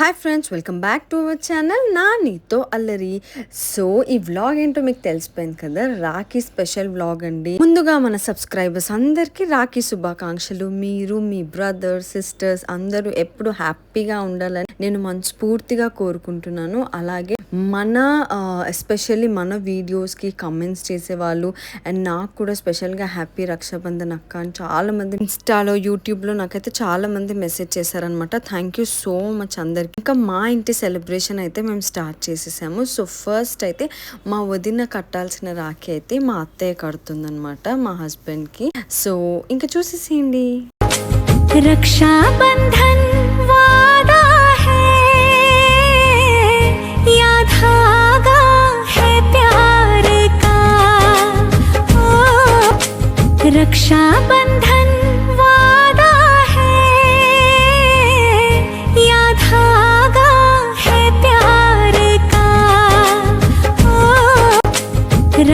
Hi friends, welcome back to our channel నా నీతో అల్లరి. సో ఈ వ్లాగ్ ఏంటో మీకు తెలిసిపోయింది కదా, రాఖీ స్పెషల్ వ్లాగ్ అండి. ముందుగా మన సబ్స్క్రైబర్స్ అందరికీ రాఖీ శుభాకాంక్షలు. మీరు, మీ బ్రదర్స్, సిస్టర్స్ అందరూ ఎప్పుడు హ్యాపీగా ఉండాలని నేను మనస్ఫూర్తిగా కోరుకుంటున్నాను. అలాగే మన ఎస్పెషల్లీ మన వీడియోస్కి కమెంట్స్ చేసేవాళ్ళు అండ్ నాకు కూడా స్పెషల్గా హ్యాపీ రక్షాబంధన్ అక్క అని చాలామంది ఇన్స్టాలో, యూట్యూబ్లో నాకైతే చాలామంది మెసేజ్ చేశారనమాట. థ్యాంక్ యూ సో మచ్ అందరికి. ఇంకా మా ఇంటి సెలబ్రేషన్ అయితే మేము స్టార్ట్ చేసేసాము. సో ఫస్ట్ అయితే మా వదిన కట్టాల్సిన రాఖీ అయితే మా అత్తయ్య కడుతుందనమాట మా హస్బెండ్కి. సో ఇంకా చూసేసేయండి. రక్షాబంధన్ వాదా హై యా ధాగా హై ప్యార్ కా, రక్షాబంధన్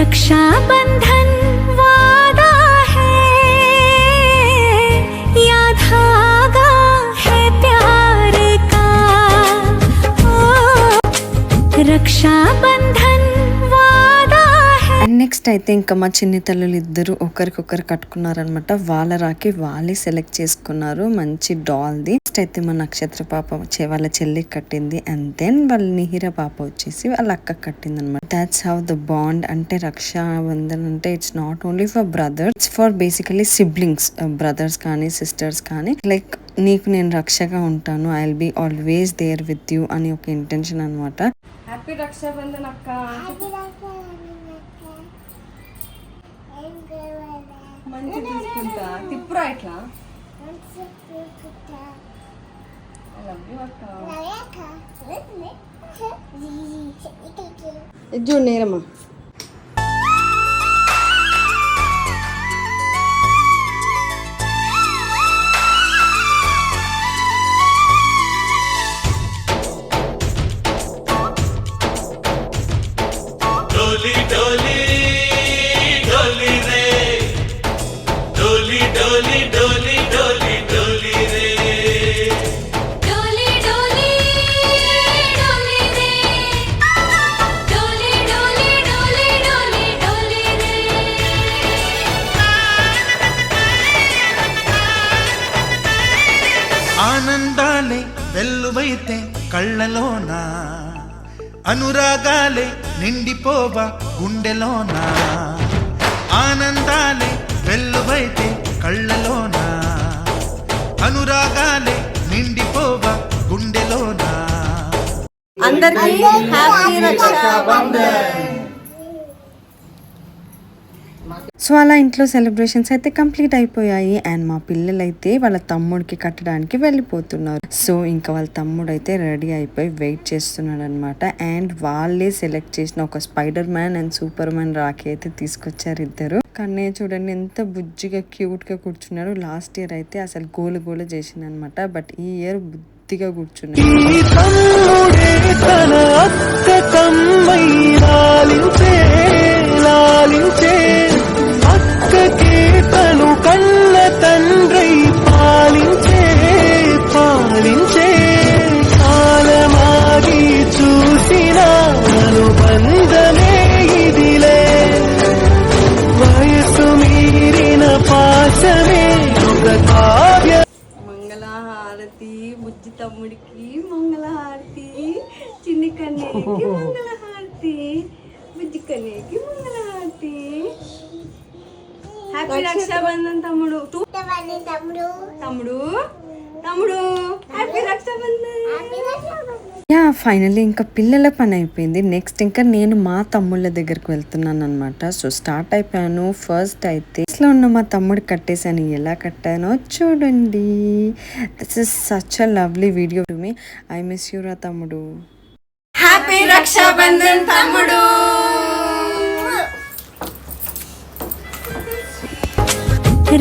रक्षाबंधन वादा है या धागा है प्यार का, रक्षाबंधन वादा है. అండ్ నెక్స్ట్ అయితే ఇంకా మా చిన్ని తల్లులు ఇద్దరు ఒకరికొకరు కట్టుకున్నారనమాట. వాళ్ళ రాకి వాళ్ళే సెలెక్ట్ చేసుకున్నారు, మంచి డాల్ది. నెక్స్ట్ అయితే మా నక్షత్ర పాప వాళ్ళ చెల్లికి కట్టింది. అండ్ దెన్ వాళ్ళ నిహిర పాప వచ్చేసి వాళ్ళ అక్క కట్టింది అనమాట. That's how the bond. అంటే రక్షాబంధన్ అంటే it's not only for brothers, it's for basically siblings, brothers కానీ సిస్టర్స్ కానీ. లైక్ నీకు నేను రక్షగా ఉంటాను, I will be always there with you అని ఒక ఇంటెన్షన్ అనమాట. హ్యాపీ రక్షాబంధన్ అక్క. మంచి తీసుకుంటా, తిప్పురా ఇట్లా. ఇది చూడు నేరమ్మా. డోలి డోలి డోలి రే, డోలి డోలి డోలి డోలి డోలి రే, డోలి డోలి డోలి రే, డోలి డోలి డోలి డోలి డోలి రే. ఆనందాలే వెల్లువైతే కళ్ళలోనా, అనురాగాలే నిండిపోవా గుండెలోనా. ఆనందాలే వెల్లువైతే కళ్ళలోనా, అనురాగాలే నిండిపోవా గుండెలోనా. అందరికీ హ్యాపీ రక్షాబంధన్. సో అలా ఇంట్లో సెలబ్రేషన్స్ అయితే కంప్లీట్ అయిపోయాయి. అండ్ మా పిల్లలు అయితే వాళ్ళ తమ్ముడికి కట్టడానికి వెళ్ళిపోతున్నారు. సో ఇంకా వాళ్ళ తమ్ముడు అయితే రెడీ అయిపోయి వెయిట్ చేస్తున్నాడు అనమాట. అండ్ వాళ్ళే సెలెక్ట్ చేసిన ఒక spider man and super man Rakhi అయితే తీసుకొచ్చారు ఇద్దరు. కానీ చూడండి ఎంత బుజ్జిగా క్యూట్ గా కూర్చున్నారు. లాస్ట్ ఇయర్ అయితే అసలు గోలు గోలు చేసింది అనమాట. బట్ ఈ ఇయర్ బుద్ధిగా కూర్చున్నారు. అక్కకే తను కన్న తండ్రై పాలించే పాలించే, కాలమాగి చూసిన అనుబంధమే ఇదిలే, వయసు మీరిన పాశమే ఒక కావ్య. మంగళహారతి బుజ్జి తమ్ముడికి, మంగళహారతి చిన్ని కన్నేకి, మంగళహారతి బుజ్జి కన్నేకి, మంగళహారతి. హ్యాపీ రక్షాబంధన్ తమ్ముడు. తమ్ముడు తమ్ముడు హ్యాపీ రక్షాబంధన్. యా ఫైనల్లీ ఇంకా పిల్లల పని అయిపోయింది. నెక్స్ట్ ఇంకా నేను మా తమ్ముళ్ళ దగ్గరకు వెళ్తున్నాను అనమాట. సో స్టార్ట్ అయిపోయాను. ఫస్ట్ అయితే లో ఉన్న మా తమ్ముడు కట్టేసాను. ఎలా కట్టానో చూడండి. This is such a lovely video to me. I miss you రా తమ్ముడు. హ్యాపీ రక్షాబంధన్ తమ్ముడు.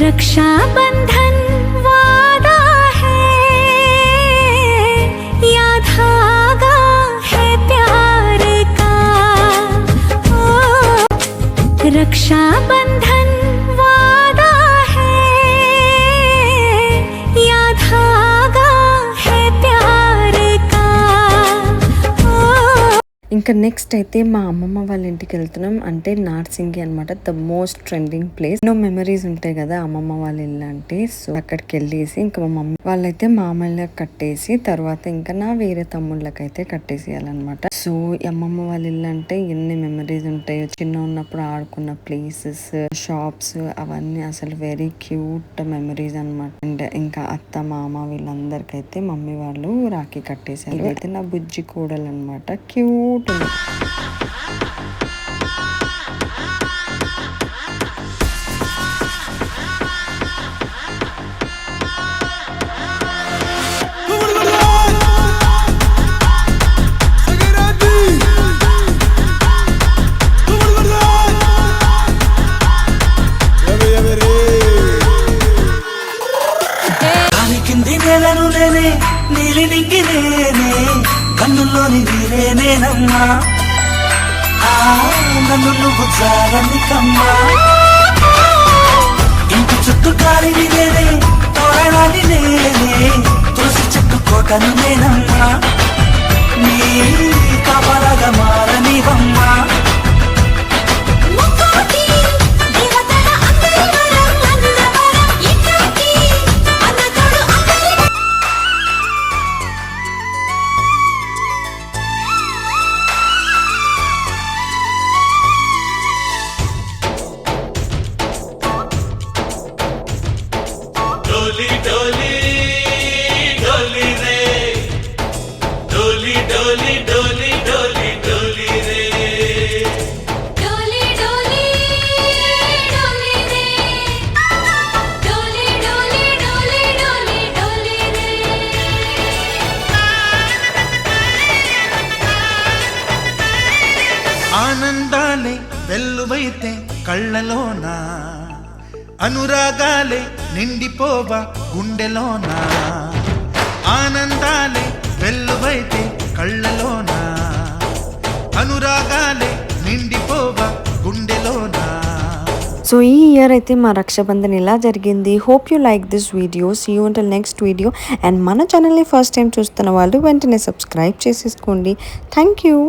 रक्षाबंधन वादा है या धागा है प्यार का, रक्षाबंधन वादा है या धागा है प्यार का, ఇంకా నెక్స్ట్ అయితే మా అమ్మమ్మ వాళ్ళ ఇంటికి వెళ్తున్నాం. అంటే నార్సింగి అనమాట, ద మోస్ట్ ట్రెండింగ్ ప్లేస్. ఎన్నో మెమరీస్ ఉంటాయి కదా అమ్మమ్మ వాళ్ళ ఇల్లు అంటే. సో అక్కడికి వెళ్ళేసి ఇంకా మా మమ్మీ వాళ్ళైతే మామయ్యలకు కట్టేసి తర్వాత ఇంకా నా వేరే తమ్ముళ్ళకైతే కట్టేసేయాలన్నమాట. సో అమ్మమ్మ వాళ్ళ ఇల్లు అంటే ఎన్ని మెమరీస్ ఉంటాయో, చిన్న ఉన్నప్పుడు ఆడుకున్న ప్లేసెస్, షాప్స్, అవన్నీ అసలు వెరీ క్యూట్ మెమరీస్ అనమాట. అండ్ ఇంకా అత్త మామ వీళ్ళందరికైతే మమ్మీ వాళ్ళు రాఖీ కట్టేసారు. ఇదైతే నా బుజ్జి కోడలు అనమాట, క్యూట్ ఉంది. నీలి నింగి నేనే, కన్నుల్లోని నీరే నేనమ్మా, నన్ను నువ్వు జారని కమ్మా. ఇంటి చుట్టూ కాలిని నేనే, తోరణాన్ని నేనే, తులసి చెట్టు కోటను నేనమ్మా, నీ కాపలాగా మారనివమ్మా. डोली डोली डोली रे, डोली डोली डोली डोली डोली रे, डोली डोली डोली रे, डोली डोली डोली डोली डोली रे. ఆనందాలే వెల్లువైతే కళ్ళలోనా, అనురాగాలే నిండిపోవా గుండెలోనా, ఆనందాలే వెల్లువైతే కళ్ళలోనా, అనురాగాలే నిండిపోవా గుండెలోనా. సో ఈ ఇయర్ అయితే మా రక్షాబంధన్ ఇలా జరిగింది. Hope you like this video. See you until next video. And మన ఛానల్ని ఫస్ట్ టైం చూస్తున్న వాళ్ళు వెంటనే సబ్స్క్రైబ్ చేసేసుకోండి. Thank you.